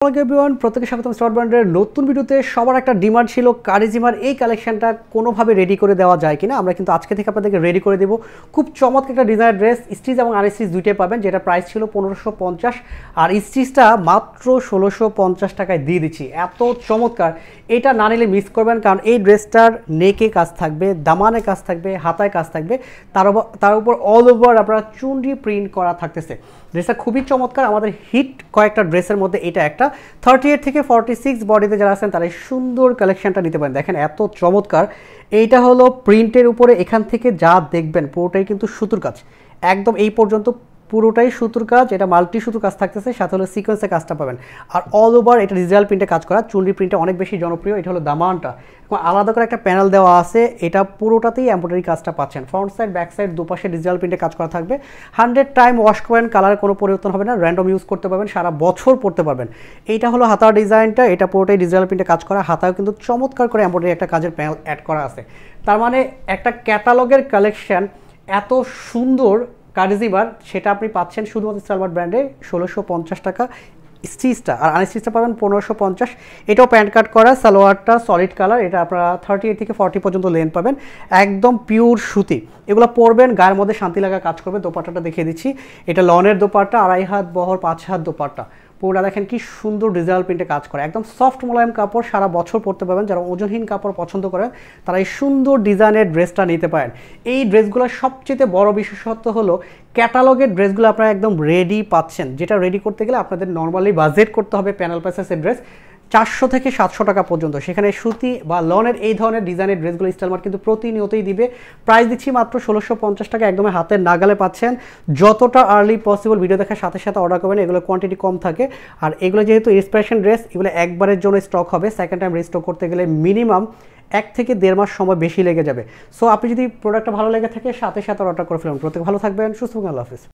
আসসালামু আলাইকুম এভরিওয়ান, প্রত্যেককে স্বাগতম স্মার্ট ব্র্যান্ডের নতুন ভিডিওতে। সবার একটা ডিমান্ড ছিল কারিজিমার এই কালেকশনটা কোনোভাবে রেডি করে দেওয়া যায় কিনা। আমরা কিন্তু আজকে থেকে আপনাদেরকে রেডি করে দেবো। খুব চমৎকার একটা ডিজাইন ড্রেস, স্টিচ এবং আনস্টিচ দুইটাই পাবেন, যেটা প্রাইস ছিল 1550 আর স্টিচটা মাত্র 1650 টাকায় দিয়ে দিচ্ছি। এত চমৎকার, এটা না নিলে মিস করবেন, কারণ এই ড্রেসটার নেকে কাজ থাকবে, দামানে কাজ থাকবে, হাতায় কাজ থাকবে, তার উপর অল ওভার আপনারা চুনরি প্রিন্ট করা থাকতেছে। ড্রেসটা খুবই চমৎকার, আমাদের হিট কয়েকটা ড্রেসের মধ্যে এটা একটা। 38 থেকে 46 বডিতে যারা আছেন তারা এই সুন্দর কালেকশনটা নিতে পারেন। দেখেন এত চমৎকার, এইটা হলো প্রিন্টের উপরে, এখান থেকে যা দেখবেন পুরোটাই কিন্তু সুতোর কাজ, একদম এই পর্যন্ত পুরোটাই সুতোর কাজ। এটা মাল্টি সুতোর কাজ থাকতেছে, সাথে হলো সিকোয়েন্সের কাজটা পাবেন। আর অল ওভার এটা ডিজিটাল প্রিন্টে কাজ করা, চুনরি প্রিন্টে অনেক বেশি জনপ্রিয়। এটা হলো দামানটা, আলাদা করে একটা প্যানেল দেওয়া আছে, এটা পুরোটাতেই এমব্রয়ডারি কাজটা পাচ্ছেন। ফ্রন্ট সাইড ব্যাক সাইড দুপাশে ডিজিটাল প্রিন্টে কাজ করা থাকবে। 100 টাইম ওয়াশ করেন, কালারের কোনো পরিবর্তন হবে না, র্যান্ডম ইউজ করতে পারবেন, সারা বছর পরতে পারবেন। এইটা হলো হাতার ডিজাইনটা, এটা পুরোটাই ডিজিটাল প্রিন্টে কাজ করা, হাতাও কিন্তু চমৎকার করে এমব্রয়ডারি একটা কাজের প্যানেল অ্যাড করা আছে। তার মানে একটা ক্যাটালগের কালেকশন এত সুন্দর কারিজিমার, সেটা আপনি পাচ্ছেন শুধুমাত্র স্টাইলমার্ট ব্র্যান্ডে 1650 টাকা। স্টিচটা আর আনস্টিচটা পাবেন 1550। এটাও প্যান্ট কাট করা, সালোয়ারটা সলিড কালার, এটা আপনারা 38 থেকে 40 পর্যন্ত লেন্থ পাবেন, একদম পিওর সুতি। এগুলো পরবেন, গায়ের মধ্যে শান্তি লাগা কাজ করবে। দোপাট্টাটা দেখিয়ে দিচ্ছি, এটা লনের দোপাট্টা, 2.5 হাত বহর, 5 হাত দোপাট্টা। পুরোটা দেখেন কি সুন্দর ডিজিটাল প্রিন্টে কাজ করে, একদম সফট মোলায়েম কাপড়, সারা বছর পরতে পারবেন। যারা ওজনহীন কাপড় পছন্দ করেন তারা এই সুন্দর ডিজাইনের ড্রেসটা নিতে পারেন। এই ড্রেসগুলোর সবচেয়ে বড় বিশেষত্ব হলো ক্যাটালগের ড্রেসগুলো আপনারা একদম রেডি পাচ্ছেন, যেটা রেডি করতে গেলে আপনাদের নর্মালি বাজেট করতে হবে প্যানেল প্যাসেসের ড্রেস 400 থেকে 700 টাকা পর্যন্ত। সেখানে সুতি বা লনের এই ধরনের ডিজাইনের ড্রেসগুলো স্টাইলমার্ট কিন্তু প্রতিনিয়তই দিবে। প্রাইস দিচ্ছি মাত্র 1650 টাকা, একদম হাতের নাগালে পাচ্ছেন। যতটা আর্লি পসিবল ভিডিও দেখার সাথে সাথে অর্ডার করবেন, এগুলো কোয়ান্টিটি কম থাকে। আর এগুলো যেহেতু ইন্সপিরেশন ড্রেস, এগুলো একবারের জন্য স্টক হবে, সেকেন্ড টাইম রিস্টক করতে গেলে মিনিমাম 1 থেকে 1.5 মাস সময় বেশি লেগে যাবে। সো আপনি যদি প্রোডাক্টটা ভালো লেগে থাকে সাথে সাথে অর্ডার করে ফেলুন। প্রত্যেক ভালো থাকবেন, সুস্থ থাকবেন, আল্লাহ হাফিজ।